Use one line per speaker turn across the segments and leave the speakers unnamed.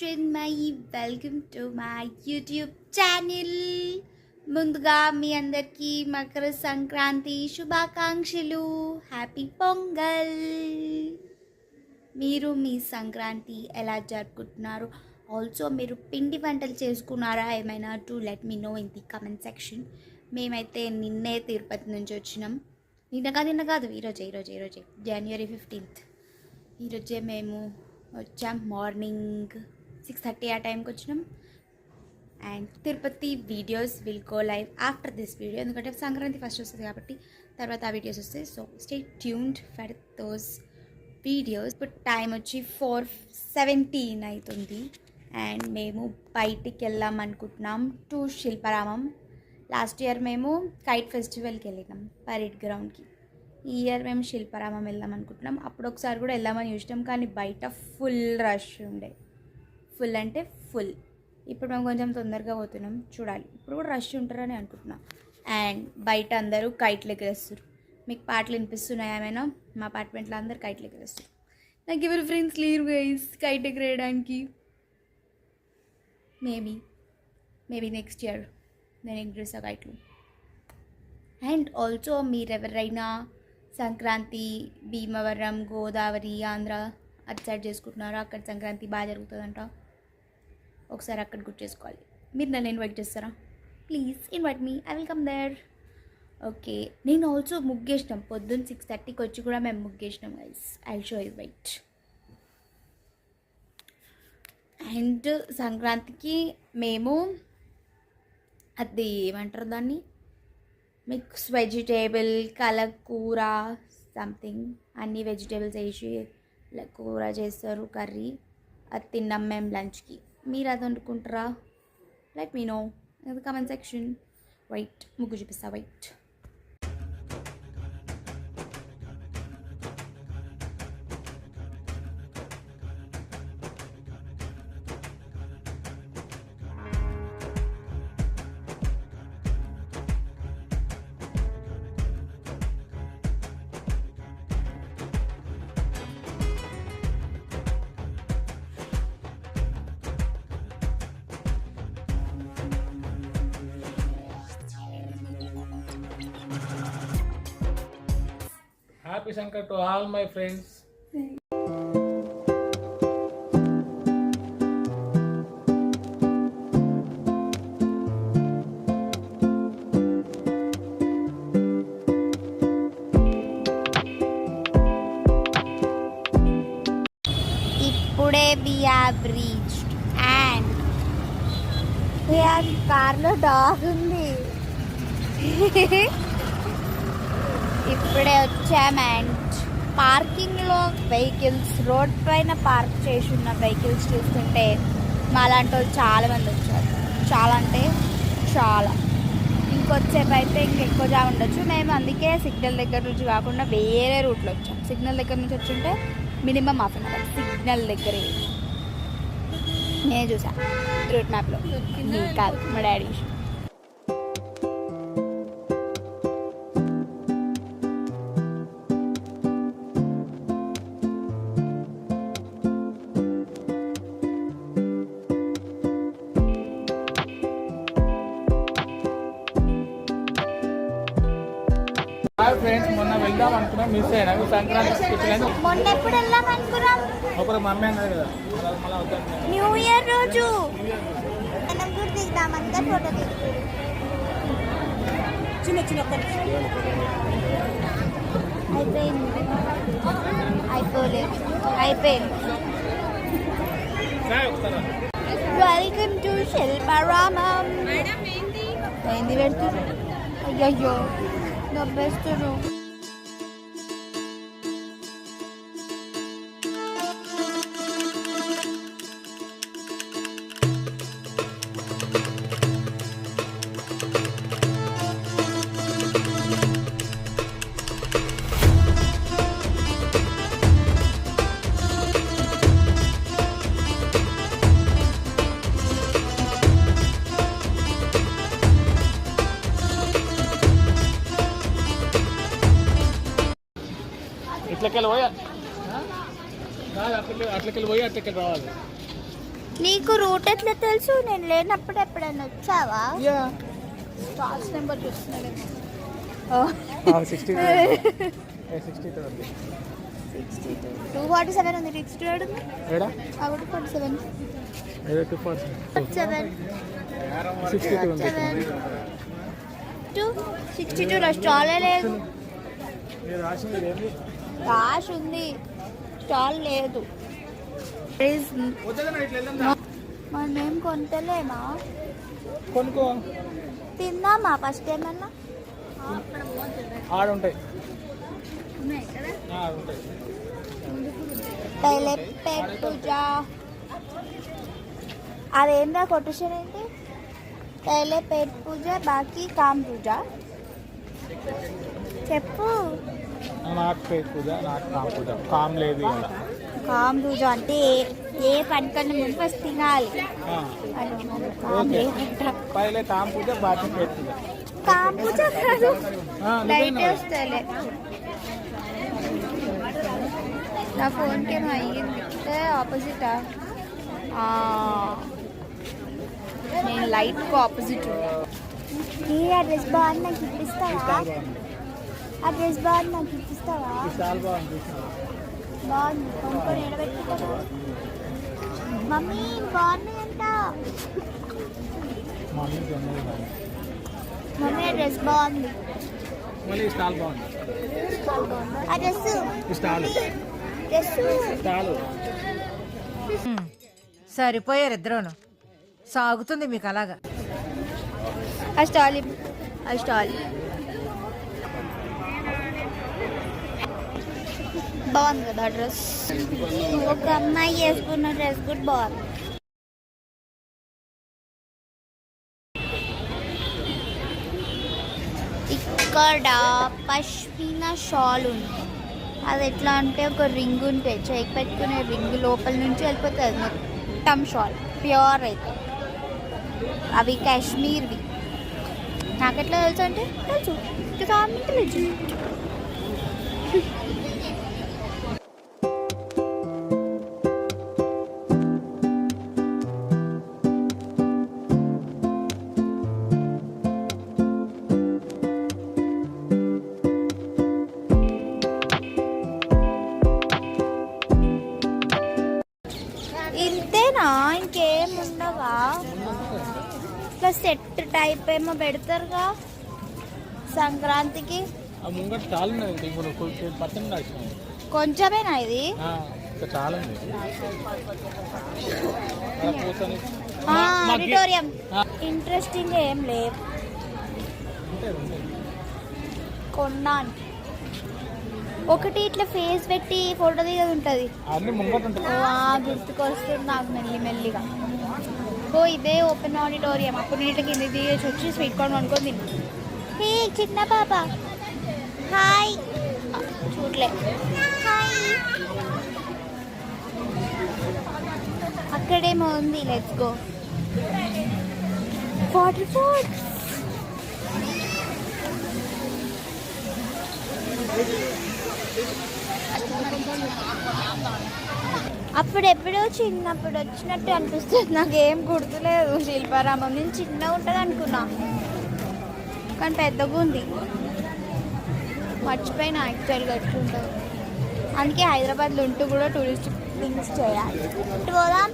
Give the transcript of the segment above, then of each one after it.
Chinmayi welcome to my YouTube channel. ముందుగా మీ అందరికీ మకర సంక్రాంతి శుభాకాంక్షలు. హ్యాపీ పొంగల్. మీరు మీ సంక్రాంతి ఎలా జరుపుకుంటున్నారు? ఆల్సో మీరు పిండి వంటలు చేసుకున్నారా ఏమైనా? Do let me know in the comment section. మేమైతే నిన్నే తిరుపతి నుంచి వచ్చినాం. నిన్న కాదు ఈరోజే జనవరి 15th. ఈరోజే మేము వచ్చాం. మార్నింగ్ 6:30 ఆ టైంకి వచ్చినాం. And Tirupati videos will go live after this video, ఎందుకంటే సంక్రాంతి ఫస్ట్ వస్తుంది కాబట్టి తర్వాత ఆ వీడియోస్ వస్తాయి. So stay tuned for those videos. ఇప్పుడు టైం వచ్చి 4:17 అవుతుంది. అండ్ మేము బయటికి వెళ్దాం అనుకుంటున్నాం టు శిల్పారామం. లాస్ట్ ఇయర్ మేము కైట్ ఫెస్టివల్కి వెళ్ళినాం పరేడ్ గ్రౌండ్కి. ఈ ఇయర్ మేము శిల్పారామం వెళ్దాం అనుకుంటున్నాం. అప్పుడు ఒకసారి కూడా వెళ్దామని చూసినాం, కానీ బయట ఫుల్ రష్ ఉండే. ఫుల్ అంటే ఫుల్. ఇప్పుడు మేము కొంచెం తొందరగా పోతున్నాం, చూడాలి. ఇప్పుడు కూడా రష్ ఉంటారని అనుకుంటున్నాం. అండ్ బయట అందరూ కైట్లు ఎగరేస్తారు. మీకు పాటలు వినిపిస్తున్నాయి ఏమైనా? మా అపార్ట్మెంట్లో అందరు కైట్లు ఎగరేస్తారు. నాకు ఎవరు ఫ్రెండ్స్ లేరు గైస్ కైట్ ఎగరేయడానికి. మేబీ నెక్స్ట్ ఇయర్ నేను ఎగరేస్తా కైట్లు. అండ్ ఆల్సో మీరెవరైనా సంక్రాంతి భీమవరం, గోదావరి, ఆంధ్ర అటు సైడ్ చేసుకుంటున్నారు, అక్కడ సంక్రాంతి బాగా జరుగుతుందంట. ఒకసారి అక్కడ గుర్తు చేసుకోవాలి. మీరు నన్ను ఇన్వైట్ చేస్తారా? Please invite me, I will come there. Okay, నేను ఆల్సో ముగ్గేసినాం. పొద్దున్న 6:30కి వచ్చి కూడా మేము ముగ్గేసినాం guys. I show you wait. And సంక్రాంతికి మేము అది ఏమంటారు దాన్ని, మిక్స్ వెజిటేబుల్ కలకూర సంథింగ్ అన్ని వెజిటేబుల్స్ వేసి కూర చేస్తారు, కర్రీ. అది తిన్నాం మేము లంచ్కి. మీరు అది వండుకుంటారా? Let me know in the comment section. Wait, ముగ్గు చూపిస్తా, wait.
Happy Sankar to all my friends.
ఇప్పుడే we have reached and కార్లో డాగ్ ఉంది. ఇప్పుడే వచ్చాము. అండ్ పార్కింగ్లో వెహికల్స్, రోడ్ పైన పార్క్ చేసి ఉన్న వెహికల్స్ చూస్తుంటే మాలాంటి వాళ్ళు చాలామంది వచ్చారు. చాలా అంటే చాలా. ఇంకొచ్చేపు అయితే ఇంకెక్కువ జాగా ఉండొచ్చు. మేము అందుకే సిగ్నల్ దగ్గర నుంచి కాకుండా వేరే రూట్లో వచ్చాం. సిగ్నల్ దగ్గర నుంచి వచ్చుంటే minimum half an hour. Signal దగ్గరే నేను చూసాను రూట్ మ్యాప్లో, కాదు మా డాడీ.
ఫ్రెండ్స్, మొన్న వెళ్దాం అనుకున్నాం, మిస్ అయినా. సంక్రాంతి స్పెషల్
మొన్న ఎప్పుడు వెళ్దాం అనుకున్నాం?
ఒకరు మమ్మీ అన్నది కదా,
న్యూ ఇయర్ రోజు మనం కూడా దిగుదాం. అంతా ఫోటో తీసుకుంటాం. చిన్న అయిపోయింది. Welcome to Shilparamam. ఏంది పెడుతుంది? అయ్యో నవ్వేస్తారు.
ఇట్లకెళ్ళి పోయా కాదు, అట్లకెళ్ళి పోయి అట్లకెళ్ళి రావాలి.
నీకు రూట్ ఎట్లా తెలుసు? నేను లేనప్పుడు ఎప్పుడైనా వచ్చావా?
యా
స్టార్స్ నెంబర్ చూస్తున్నాడు.
62
247 ఉంది. 62 ఉంది.
ఏడా
247
ఏదో 247 62 ఉంది.
262 లో స్టాల్ లేదు.
మీరు రాసింది ఏంది?
రాష్ ఉంది, స్టాల్ లేదు.
వద్దగా ఇట్లా వెళ్దాం.
మనం ఏం కొంటలేమా?
కొనుక్కో.
తిందామా ఫస్ట్ ఏమన్నా?
ఆడుంటాయి. ఉంటాయి.
పहले पेट पूजा. అదేందా కొటేషన్ ఏంటి? పहले पेट पूजा బాకీ కామ్ పూజ. చెప్పు.
నాకు పేట్ పూజ, నాకు కామ్ పూజ. కామ్ లేదు.
కామ్ పూజ అంటే ఏ పని కన్నా ముందు ఫస్ట్ తినాలి.
పైలే కామ్ పూజ, బాకీ పేట్ పూజ.
కామ్ పూజ కాదు, లైట్ వస్తలే. నా ఫోన్కి ఏమో అయ్యింది. ఆపోజిటా? నేను లైట్కి ఆపోజిట్. ఏ ఆ డ్రెస్ బాగుంది, నాకు ఇప్పిస్తావా? ఆ డ్రెస్ బాగుంది, నాకు ఇప్పిస్తావా?
చాలా బాగుంది.
బాగుంది, కొనుక్కొని ఎడబెట్టుకుంటా. మమ్మీ బాగుంది అంట. మమ్మీ ఆ డ్రెస్ బాగుంది.
మళ్ళీ స్టాల్ బాగుంది.
ఆ డ్రెస్
స్టాల్ స్టాల్
సరిపోయారు ఇద్దరును. సాగుతుంది మీకు అలాగా.
ఆ స్టాల్ ఆ స్టాల్ బాగుంది కదా డ్రెస్. ఒక అమ్మాయి వేసుకున్న డ్రెస్ కూడా బాగుంది. ఇక్కడ పష్మినా షాల్ ఉంది. అది ఎట్లా అంటే ఒక రింగ్ ఉంటాయి, చేయికి పెట్టుకునే రింగ్ లోపల నుంచి వెళ్ళిపోతుంది మొత్తం షాల్. ప్యూర్ అయితే అవి కాశ్మీర్వి. నాకు ఎట్లా తెలుసు అంటే తెలుసు, తెలుసు. ఇంతేనా? ఇంకేం ఉండవా? ఇట్లా సెట్ టైప్ ఏమో పెడతారుగా సంక్రాంతికి.
ముంగట చాలా ఉన్నది. ఇప్పుడు పచ్చని రాసినాయి.
కొంచెమేనా ఇది?
ఇంకా చాలా ఉంది.
ఆడిటోరియం ఇంట్రెస్టింగ్ ఏం లేవు. కొన్నాను ఒకటి. ఇట్లా ఫేస్ పెట్టి ఫోటో దిగదు ఉంటుంది.
అన్ని ముంగట ఉంటాయి.
గుర్తుకొస్తుంది నాకు మెల్లిగా. ఓ ఇదే ఓపెన్ ఆడిటోరియం. అప్పుడు నీటి కింద దిగేసి వచ్చి స్వీట్ కార్న్ అనుకుంది. హే చిన్న పాప హాయ్. చూడలే. హాయ్. అక్కడేమో ఉంది. Let's go. Waterfalls. అప్పుడెప్పుడో చిన్నప్పుడు వచ్చినట్టు అనిపిస్తుంది. నాకేం గుర్తులేదు. శిల్పారామం నేను చిన్నగా ఉంటుంది అనుకున్నా, కానీ పెద్దగా ఉంది. మర్చిపోయినా యాక్చువల్గా ఎట్లుంటుంది. అందుకే హైదరాబాద్లో ఉంటూ కూడా టూరిస్ట్ థింగ్స్ చేయాలి. పోదాం.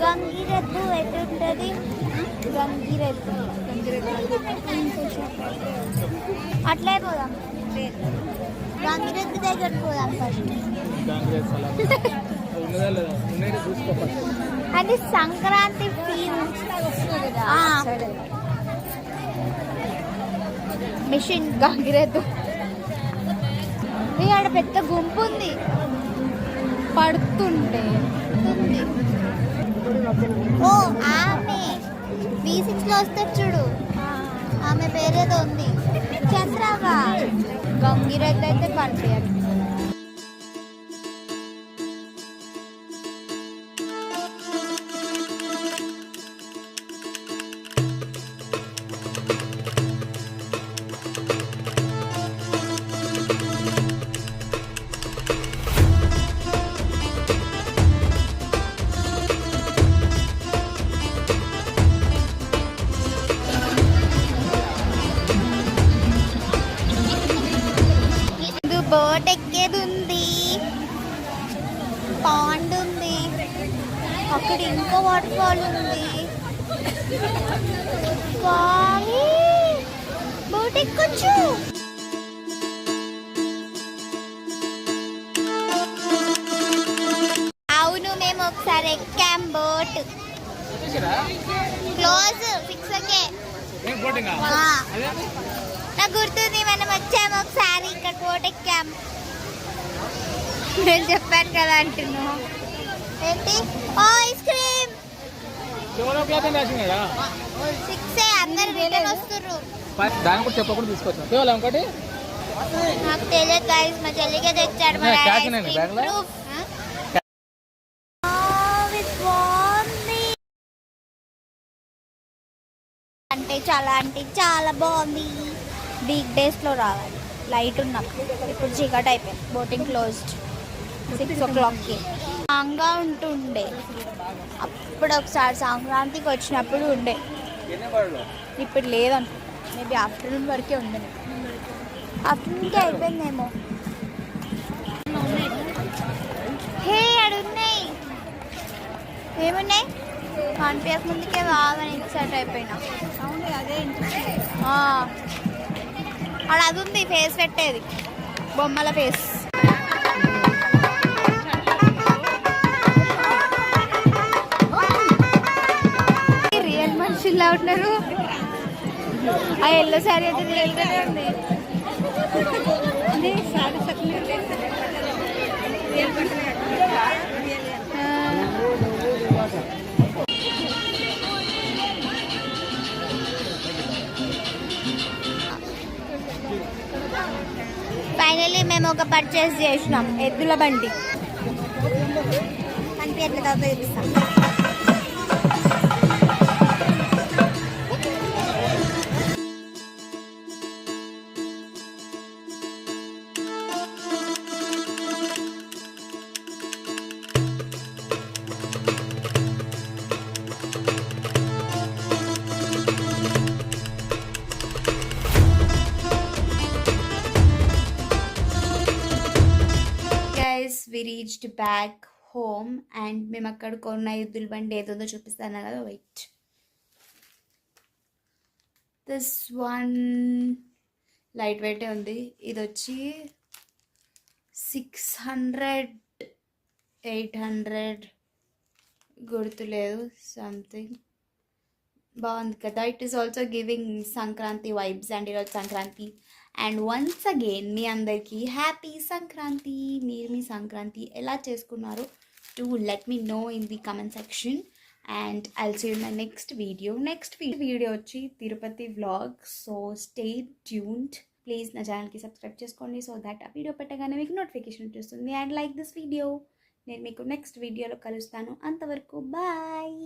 గంగిరెద్దు ఎట్లుంటుంది? గంగిరెద్దు అట్లే పోదాం. గంగిరెద్దు దగ్గర పోదాం ఫస్ట్. అంటే సంక్రాంతి ఫీల్. మిషన్ గంగిరెద్దు. ఇక్కడ పెద్ద గుంపు ఉంది. పడుతుంటే ఓ ఆమె V6లో వస్తారు చూడు, ఆమె పేరేదో ఉంది. చంద్రగా గంగిరెద్దు అయితే కనిపించదు. పాండ్ ఉంది, అక్కడ ఇంకో వాటర్ ఫాల్ ఉంది. వావ్! బోట్ ఎక్కొచ్చు. అవును, మేము ఒకసారి ఎక్కాం బోట్. క్లోజ్ 6 నాకు గుర్తుంది, మనం వచ్చాము ఒకసారి ఇక్కడ బోట్ ఎక్కాం. నేను చెప్పాను కదా అంటున్నా. ఏంటి? ఐస్ క్రీమ్ 6 అందరు రిటర్న్ వస్తుర్రు.
దాని కూడా చెప్పకుండా తీసుకొచ్చాను కేవలం ఒకటి.
నాకు తెలియదు గైస్, మా చెల్లికే తెచ్చాడు మరి
క్యాష్
ఐస్
ఉన్నాయండి
క్రీమ్
బ్యాగ్లో?
ప్రూఫ్. అంటే చాలా బాగుంది. వీక్ డేస్లో రావాలి, లైట్ ఉన్నప్పుడు. ఇప్పుడు చీకటి అయిపోయింది, బోటింగ్ క్లోజ్డ్ 6 o'clockకి. స్ట్రాంగ్గా ఉంటుండే అప్పుడు ఒకసారి సంక్రాంతికి వచ్చినప్పుడు ఉండే, ఇప్పుడు లేదనుకుంటా. మేబీ ఆఫ్టర్నూన్ వరకే ఉండే, ఆఫ్టర్నూన్కి అయిపోయిందేమో. హే అడున్నాయి, ఏమున్నాయి? కనిపించక ముందుకే బాగా ఎక్సైట్ అయిపోయినా. అక్కడ అది ఉంది, ఫేస్ పెట్టేది, బొమ్మల ఫేస్. రియల్ మనుషుల్లా ఉన్నారు. ఆ ఎల్లో శారీ అయితే రియల్గానే ఉంది. ఫైనల్లీ మేము ఒక పర్చేస్ చేసినాం, ఎద్దుల బండి. మనకి ఎట్లా తర్వాత చూపిస్తాం. We reached back home and మేము అక్కడ కొన్న ఎద్దుల బండి ఏదో చూపిస్తాను కదా, వెయిట్. దిస్ వన్ లైట్ వెయిటే ఉంది. ఇది వచ్చి 600 800 గుర్తులేదు, సంథింగ్. బాగుంది కదా. It is also giving Sankranti vibes and ఈరోజు సంక్రాంతి. అండ్ వన్స్ అగైన్ మీ అందరికీ హ్యాపీ సంక్రాంతి. మీరు మీ సంక్రాంతి ఎలా చేసుకున్నారు do let me know in the comment section. And I'll see you in my next video. Next video వచ్చి Tirupati vlog. So stay tuned. Please నా ఛానల్కి సబ్స్క్రైబ్ చేసుకోండి, సో దట్ ఆ వీడియో పెట్టగానే మీకు నోటిఫికేషన్ వచ్చేస్తుంది. And like this video. నేను మీకు నెక్స్ట్ వీడియోలో కలుస్తాను. అంతవరకు బాయ్.